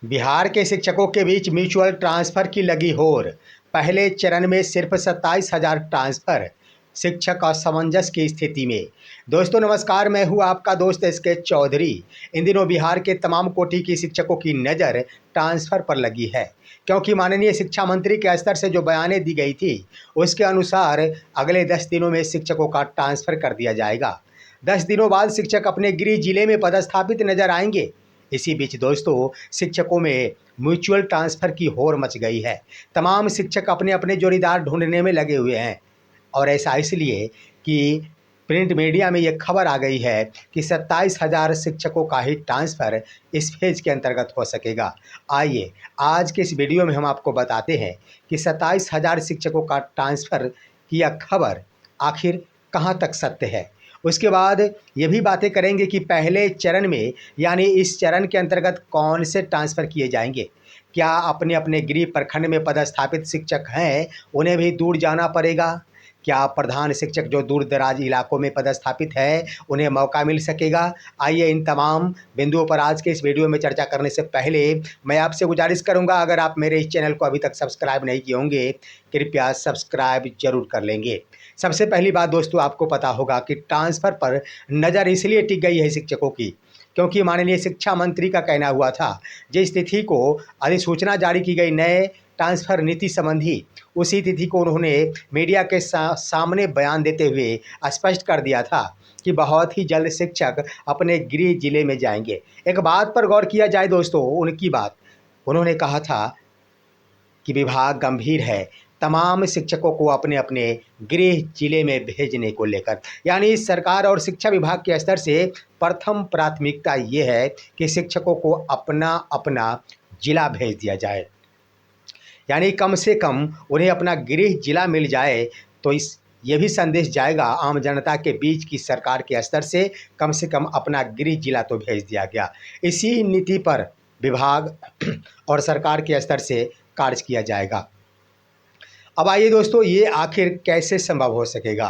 बिहार के शिक्षकों के बीच म्यूचुअल ट्रांसफर की लगी होर। पहले चरण में सिर्फ 27,000 ट्रांसफर। शिक्षक असमंजस की स्थिति में। दोस्तों नमस्कार, मैं हूं आपका दोस्त एसके चौधरी। इन दिनों बिहार के तमाम कोटि की शिक्षकों की नज़र ट्रांसफर पर लगी है, क्योंकि माननीय शिक्षा मंत्री के स्तर से जो बयानें दी गई थी उसके अनुसार अगले 10 दिनों में शिक्षकों का ट्रांसफर कर दिया जाएगा। 10 दिनों बाद शिक्षक अपने गृह जिले में पदस्थापित नजर आएंगे। इसी बीच दोस्तों शिक्षकों में म्यूचुअल ट्रांसफ़र की होड़ मच गई है। तमाम शिक्षक अपने अपने जोड़ीदार ढूंढने में लगे हुए हैं, और ऐसा इसलिए कि प्रिंट मीडिया में ये खबर आ गई है कि 27,000 शिक्षकों का ही ट्रांसफ़र इस फेज के अंतर्गत हो सकेगा। आइए आज के इस वीडियो में हम आपको बताते हैं कि 27,000 शिक्षकों का ट्रांसफ़र की यह खबर आखिर कहाँ तक सत्य है। उसके बाद ये भी बातें करेंगे कि पहले चरण में यानी इस चरण के अंतर्गत कौन से ट्रांसफ़र किए जाएंगे। क्या अपने अपने गृह प्रखंड में पदस्थापित शिक्षक हैं उन्हें भी दूर जाना पड़ेगा? क्या प्रधान शिक्षक जो दूर दराज इलाकों में पदस्थापित है उन्हें मौका मिल सकेगा? आइए इन तमाम बिंदुओं पर आज के इस वीडियो में चर्चा करने से पहले मैं आपसे गुजारिश करूंगा, अगर आप मेरे इस चैनल को अभी तक सब्सक्राइब नहीं किए होंगे कृपया सब्सक्राइब जरूर कर लेंगे। सबसे पहली बात दोस्तों, आपको पता होगा कि ट्रांसफ़र पर नज़र इसलिए टिक गई है शिक्षकों की, क्योंकि माननीय शिक्षा मंत्री का कहना हुआ था जिस तिथि को अधिसूचना जारी की गई नए ट्रांसफ़र नीति संबंधी, उसी तिथि को उन्होंने मीडिया के सामने बयान देते हुए स्पष्ट कर दिया था कि बहुत ही जल्द शिक्षक अपने गृह जिले में जाएंगे। एक बात पर गौर किया जाए दोस्तों, उनकी बात, उन्होंने कहा था कि विभाग गंभीर है तमाम शिक्षकों को अपने अपने गृह जिले में भेजने को लेकर। यानी सरकार और शिक्षा विभाग के स्तर से प्रथम प्राथमिकता ये है कि शिक्षकों को अपना अपना जिला भेज दिया जाए, यानी कम से कम उन्हें अपना गृह जिला मिल जाए। तो इस ये भी संदेश जाएगा आम जनता के बीच की सरकार के स्तर से कम अपना गृह जिला तो भेज दिया गया। इसी नीति पर विभाग और सरकार के स्तर से कार्य किया जाएगा। अब आइए दोस्तों, ये आखिर कैसे संभव हो सकेगा?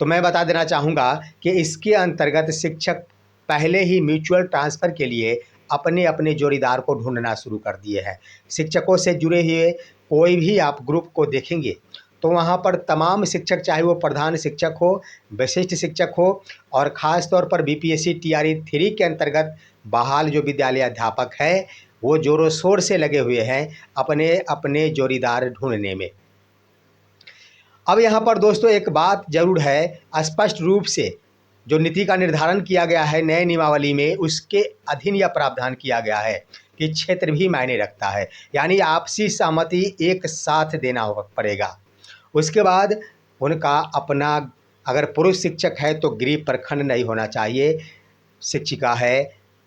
तो मैं बता देना चाहूँगा कि इसके अंतर्गत शिक्षक पहले ही म्यूचुअल ट्रांसफ़र के लिए अपने अपने जोड़ीदार को ढूंढना शुरू कर दिए हैं। शिक्षकों से जुड़े हुए कोई भी आप ग्रुप को देखेंगे तो वहाँ पर तमाम शिक्षक, चाहे वो प्रधान शिक्षक हो, विशिष्ट शिक्षक हो, और ख़ास तौर पर बीपीएससी टीआरई 3 के अंतर्गत बहाल जो विद्यालय अध्यापक है वो ज़ोरों शोर से लगे हुए हैं अपने अपने जोड़ीदार ढूंढने में। अब यहाँ पर दोस्तों एक बात ज़रूर है, स्पष्ट रूप से जो नीति का निर्धारण किया गया है नए नियमावली में, उसके अधीन यह प्रावधान किया गया है कि क्षेत्र भी मायने रखता है, यानी आपसी सहमति एक साथ देना पड़ेगा। उसके बाद उनका अपना, अगर पुरुष शिक्षक है तो गृह प्रखंड नहीं होना चाहिए, शिक्षिका है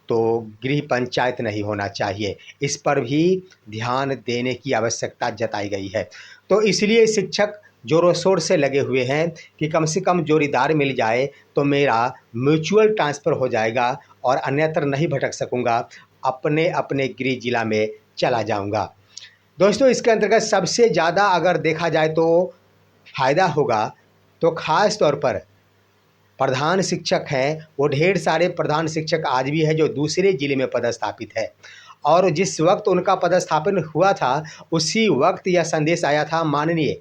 तो गृह पंचायत नहीं होना चाहिए। इस पर भी ध्यान देने की आवश्यकता जताई गई है। तो इसलिए शिक्षक ज़ोरों शोर से लगे हुए हैं कि कम से कम जोड़ीदार मिल जाए तो मेरा म्यूचुअल ट्रांसफ़र हो जाएगा और अन्यत्र नहीं भटक सकूंगा, अपने अपने गृह जिला में चला जाऊंगा। दोस्तों इसके अंतर्गत सबसे ज़्यादा अगर देखा जाए तो फ़ायदा होगा तो ख़ास तौर पर प्रधान शिक्षक हैं, वो ढेर सारे प्रधान शिक्षक आज भी हैं जो दूसरे ज़िले में पदस्थापित है, और जिस वक्त उनका पदस्थापन हुआ था उसी वक्त यह संदेश आया था माननीय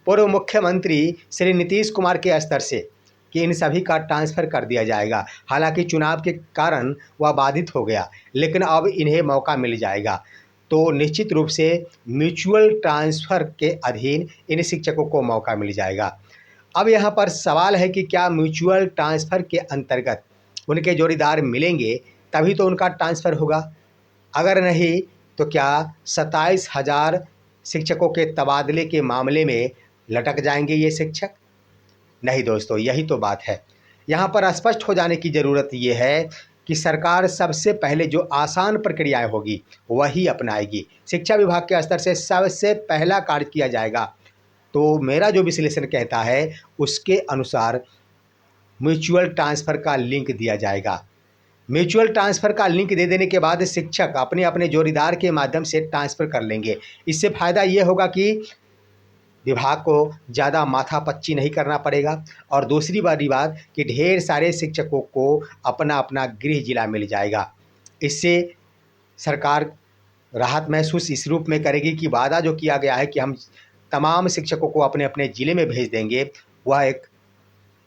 पूर्व मुख्यमंत्री श्री नीतीश कुमार के स्तर से कि इन सभी का ट्रांसफ़र कर दिया जाएगा। हालांकि चुनाव के कारण वह बाधित हो गया, लेकिन अब इन्हें मौका मिल जाएगा। तो निश्चित रूप से म्यूचुअल ट्रांसफ़र के अधीन इन शिक्षकों को मौका मिल जाएगा। अब यहाँ पर सवाल है कि क्या म्यूचुअल ट्रांसफ़र के अंतर्गत उनके जोड़ीदार मिलेंगे तभी तो उनका ट्रांसफ़र होगा? अगर नहीं तो क्या 27,000 शिक्षकों के तबादले के मामले में लटक जाएंगे ये शिक्षक? नहीं दोस्तों, यही तो बात है। यहाँ पर स्पष्ट हो जाने की ज़रूरत ये है कि सरकार सबसे पहले जो आसान प्रक्रियाएं होगी वही अपनाएगी। शिक्षा विभाग के स्तर से सबसे पहला कार्य किया जाएगा। तो मेरा जो विश्लेषण कहता है उसके अनुसार म्यूचुअल ट्रांसफ़र का लिंक दिया जाएगा। म्यूचुअल ट्रांसफ़र का लिंक दे देने के बाद शिक्षक अपने अपने जोड़ीदार के माध्यम से ट्रांसफ़र कर लेंगे। इससे फ़ायदा ये होगा कि विभाग को ज़्यादा माथापच्ची नहीं करना पड़ेगा, और दूसरी बड़ी बात कि ढेर सारे शिक्षकों को अपना अपना गृह जिला मिल जाएगा। इससे सरकार राहत महसूस इस रूप में करेगी कि वादा जो किया गया है कि हम तमाम शिक्षकों को अपने अपने ज़िले में भेज देंगे, वह एक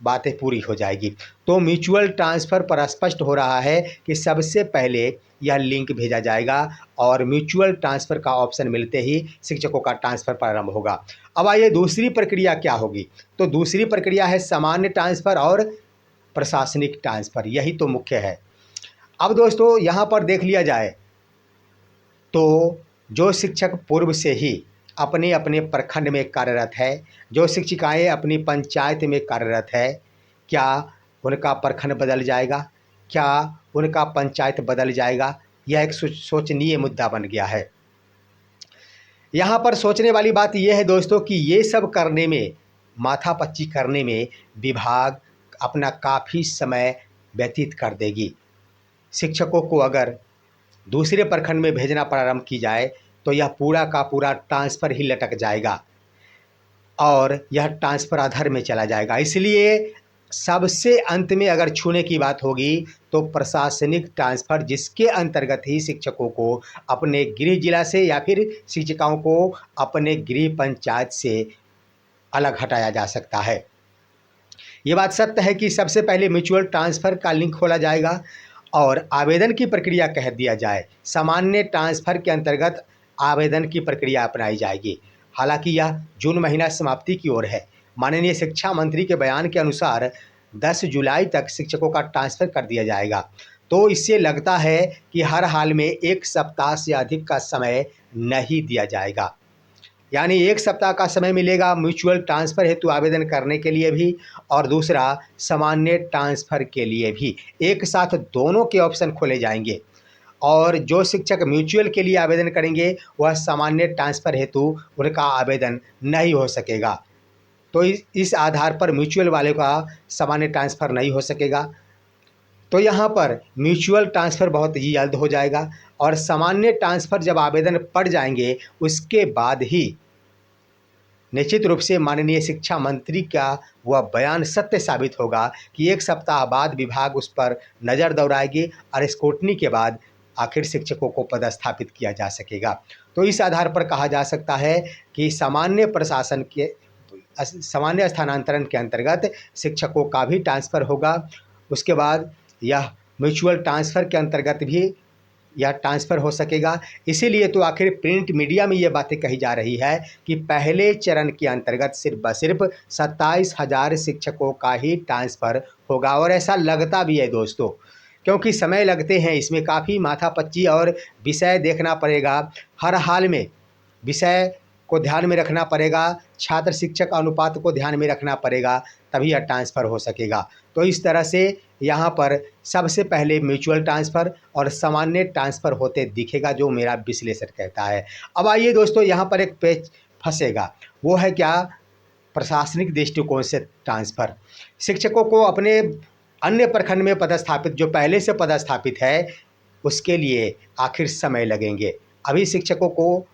बातें पूरी हो जाएगी। तो म्यूचुअल ट्रांसफ़र पर स्पष्ट हो रहा है कि सबसे पहले यह लिंक भेजा जाएगा और म्यूचुअल ट्रांसफ़र का ऑप्शन मिलते ही शिक्षकों का ट्रांसफ़र प्रारंभ होगा। अब आइए दूसरी प्रक्रिया क्या होगी। तो दूसरी प्रक्रिया है सामान्य ट्रांसफ़र और प्रशासनिक ट्रांसफ़र, यही तो मुख्य है। अब दोस्तों यहाँ पर देख लिया जाए तो जो शिक्षक पूर्व से ही अपने अपने प्रखंड में कार्यरत है, जो शिक्षिकाएँ अपनी पंचायत में कार्यरत है, क्या उनका प्रखंड बदल जाएगा? क्या उनका पंचायत बदल जाएगा? यह एक सोचनीय मुद्दा बन गया है। यहाँ पर सोचने वाली बात यह है दोस्तों कि ये सब करने में, माथापच्ची करने में विभाग अपना काफ़ी समय व्यतीत कर देगी। शिक्षकों को अगर दूसरे प्रखंड में भेजना प्रारंभ की जाए तो यह पूरा का पूरा ट्रांसफ़र ही लटक जाएगा और यह ट्रांसफ़र अधर में चला जाएगा। इसलिए सबसे अंत में अगर छूने की बात होगी तो प्रशासनिक ट्रांसफ़र, जिसके अंतर्गत ही शिक्षकों को अपने गृह जिला से या फिर शिक्षिकाओं को अपने गृह पंचायत से अलग हटाया जा सकता है। ये बात सत्य है कि सबसे पहले म्यूचुअल ट्रांसफ़र का लिंक खोला जाएगा और आवेदन की प्रक्रिया कह दिया जाए। सामान्य ट्रांसफ़र के अंतर्गत आवेदन की प्रक्रिया अपनाई जाएगी। हालांकि यह जून महीना समाप्ति की ओर है। माननीय शिक्षा मंत्री के बयान के अनुसार 10 जुलाई तक शिक्षकों का ट्रांसफ़र कर दिया जाएगा। तो इससे लगता है कि हर हाल में 1 सप्ताह से अधिक का समय नहीं दिया जाएगा। यानी 1 सप्ताह का समय मिलेगा म्यूचुअल ट्रांसफ़र हेतु आवेदन करने के लिए भी और दूसरा सामान्य ट्रांसफ़र के लिए भी। एक साथ दोनों के ऑप्शन खोले जाएंगे और जो शिक्षक म्यूचुअल के लिए आवेदन करेंगे वह सामान्य ट्रांसफ़र हेतु उनका आवेदन नहीं हो सकेगा। तो इस आधार पर म्यूचुअल वाले का सामान्य ट्रांसफ़र नहीं हो सकेगा। तो यहाँ पर म्यूचुअल ट्रांसफ़र बहुत ही जल्द हो जाएगा और सामान्य ट्रांसफ़र जब आवेदन पड़ जाएंगे उसके बाद ही निश्चित रूप से माननीय शिक्षा मंत्री का वह बयान सत्य साबित होगा कि 1 सप्ताह बाद विभाग उस पर नज़र दौड़ाएगी और स्क्रूटनी के बाद आखिर शिक्षकों को पदस्थापित किया जा सकेगा। तो इस आधार पर कहा जा सकता है कि सामान्य प्रशासन के सामान्य स्थानांतरण के अंतर्गत शिक्षकों का भी ट्रांसफ़र होगा। उसके बाद यह म्यूचुअल ट्रांसफ़र के अंतर्गत भी यह ट्रांसफ़र हो सकेगा। इसीलिए तो आखिर प्रिंट मीडिया में ये बातें कही जा रही है कि पहले चरण के अंतर्गत सिर्फ 27,000 शिक्षकों का ही ट्रांसफ़र होगा और ऐसा लगता भी है दोस्तों, क्योंकि समय लगते हैं इसमें, काफ़ी माथापच्ची और विषय देखना पड़ेगा। हर हाल में विषय को ध्यान में रखना पड़ेगा, छात्र शिक्षक अनुपात को ध्यान में रखना पड़ेगा, तभी यह ट्रांसफ़र हो सकेगा। तो इस तरह से यहाँ पर सबसे पहले म्यूचुअल ट्रांसफ़र और सामान्य ट्रांसफ़र होते दिखेगा, जो मेरा विश्लेषण कहता है। अब आइए दोस्तों, यहाँ पर एक पेच फंसेगा, वो है क्या? प्रशासनिक दृष्टिकोण से ट्रांसफ़र। शिक्षकों को अपने अन्य प्रखंड में पदस्थापित, जो पहले से पदस्थापित है, उसके लिए आखिर समय लगेंगे। अभी शिक्षकों को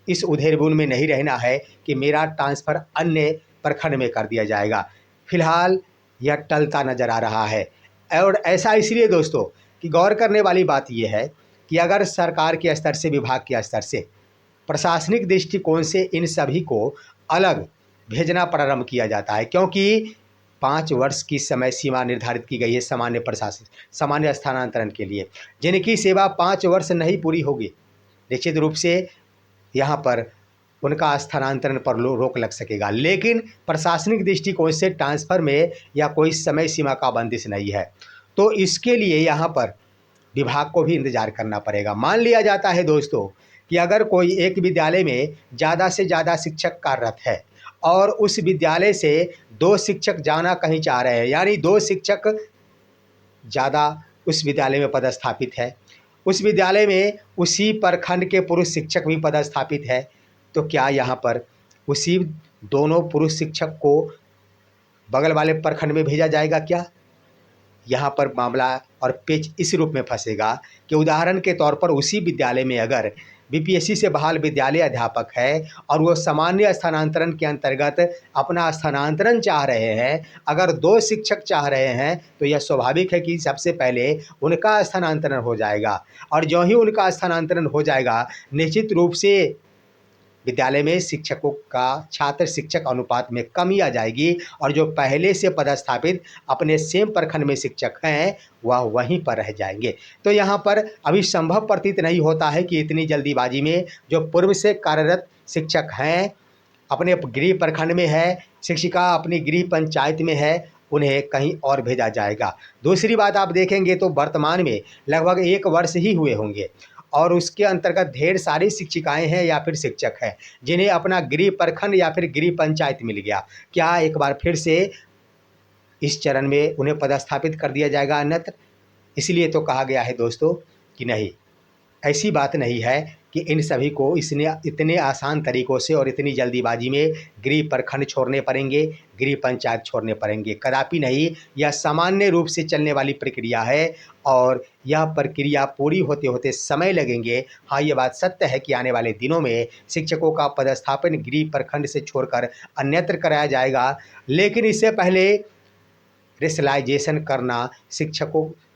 इस उधेड़-बुन में नहीं रहना है कि मेरा ट्रांसफ़र अन्य प्रखंड में कर दिया जाएगा। फिलहाल यह टलता नज़र आ रहा है और ऐसा इसलिए दोस्तों कि गौर करने वाली बात यह है कि अगर सरकार के स्तर से, विभाग के स्तर से, प्रशासनिक दृष्टिकोण से इन सभी को अलग भेजना प्रारंभ किया जाता है, क्योंकि 5 वर्ष की समय सीमा निर्धारित की गई है सामान्य स्थानांतरण के लिए। जिनकी सेवा 5 वर्ष नहीं पूरी होगी, निश्चित रूप से यहाँ पर उनका स्थानांतरण पर रोक लग सकेगा। लेकिन प्रशासनिक दृष्टिकोण से ट्रांसफ़र में या कोई समय सीमा का बंदिश नहीं है। तो इसके लिए यहाँ पर विभाग को भी इंतज़ार करना पड़ेगा। मान लिया जाता है दोस्तों कि अगर कोई एक विद्यालय में ज़्यादा से ज़्यादा शिक्षक कार्यरत है और उस विद्यालय से 2 शिक्षक जाना कहीं चाह रहे हैं, यानी 2 शिक्षक ज़्यादा उस विद्यालय में पदस्थापित है, उस विद्यालय में उसी प्रखंड के पुरुष शिक्षक भी पदस्थापित है, तो क्या यहाँ पर उसी दोनों पुरुष शिक्षक को बगल वाले प्रखंड में भेजा जाएगा क्या? यहाँ पर मामला और पेच इस रूप में फंसेगा कि उदाहरण के तौर पर उसी विद्यालय में अगर बीपीएससी से बहाल विद्यालय अध्यापक है और वो सामान्य स्थानांतरण के अंतर्गत अपना स्थानांतरण चाह रहे हैं, अगर 2 शिक्षक चाह रहे हैं तो यह स्वाभाविक है कि सबसे पहले उनका स्थानांतरण हो जाएगा और जो ही उनका स्थानांतरण हो जाएगा, निश्चित रूप से विद्यालय में शिक्षकों का छात्र शिक्षक अनुपात में कमी आ जाएगी और जो पहले से पदस्थापित अपने सेम प्रखंड में शिक्षक हैं, वह वहीं पर रह जाएंगे। तो यहाँ पर अभी संभव प्रतीत नहीं होता है कि इतनी जल्दीबाजी में जो पूर्व से कार्यरत शिक्षक हैं, अपने गृह प्रखंड में है, शिक्षिका अपनी गृह पंचायत में है, उन्हें कहीं और भेजा जाएगा। दूसरी बात आप देखेंगे तो वर्तमान में लगभग 1 वर्ष ही हुए होंगे और उसके अंतर्गत ढेर सारी शिक्षिकाएं हैं या फिर शिक्षक हैं जिन्हें अपना गृह प्रखंड या फिर गृह पंचायत मिल गया। क्या एक बार फिर से इस चरण में उन्हें पदस्थापित कर दिया जाएगा अन्यत्र? इसलिए तो कहा गया है दोस्तों कि नहीं, ऐसी बात नहीं है कि इन सभी को इसने इतने आसान तरीक़ों से और इतनी जल्दीबाजी में गृह प्रखंड छोड़ने पड़ेंगे, गृह पंचायत छोड़ने पड़ेंगे, कदापि नहीं। यह सामान्य रूप से चलने वाली प्रक्रिया है और यह प्रक्रिया पूरी होते होते समय लगेंगे। हाँ, ये बात सत्य है कि आने वाले दिनों में शिक्षकों का पदस्थापन गृह प्रखंड से छोड़कर अन्यत्र कराया जाएगा, लेकिन इससे पहले रेशनलाइजेशन करना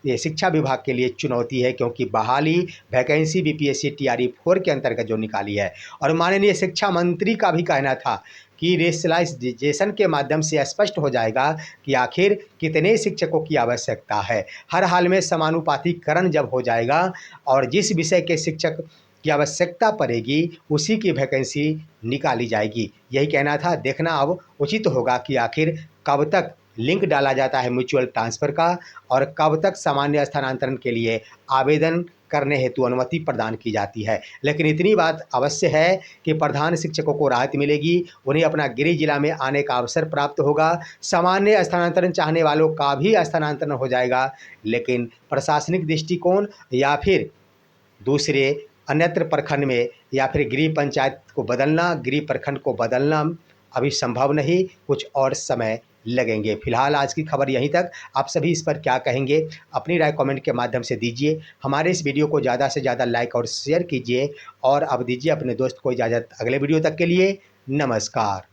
ये शिक्षा विभाग के लिए चुनौती है, क्योंकि बहाली वैकेंसी बीपीएससी टीआरई 4 के अंतर्गत जो निकाली है और माननीय शिक्षा मंत्री का भी कहना था कि रेशनलाइजेशन के माध्यम से स्पष्ट हो जाएगा कि आखिर कितने शिक्षकों की आवश्यकता है। हर हाल में समानुपातिकरण जब हो जाएगा और जिस विषय के शिक्षक की आवश्यकता पड़ेगी उसी की वैकेंसी निकाली जाएगी। यही कहना था। देखना अब उचित होगा कि आखिर कब तक लिंक डाला जाता है म्यूचुअल ट्रांसफ़र का और कब तक सामान्य स्थानांतरण के लिए आवेदन करने हेतु अनुमति प्रदान की जाती है। लेकिन इतनी बात अवश्य है कि प्रधान शिक्षकों को राहत मिलेगी, उन्हें अपना गृह जिला में आने का अवसर प्राप्त होगा, सामान्य स्थानांतरण चाहने वालों का भी स्थानांतरण हो जाएगा, लेकिन प्रशासनिक दृष्टिकोण या फिर दूसरे अन्यत्र प्रखंड में या फिर गृह पंचायत को बदलना, गृह प्रखंड को बदलना अभी संभव नहीं, कुछ और समय लगेंगे। फिलहाल आज की खबर यहीं तक। आप सभी इस पर क्या कहेंगे, अपनी राय कमेंट के माध्यम से दीजिए। हमारे इस वीडियो को ज़्यादा से ज़्यादा लाइक और शेयर कीजिए और अब दीजिए अपने दोस्त को इजाज़त। अगले वीडियो तक के लिए नमस्कार।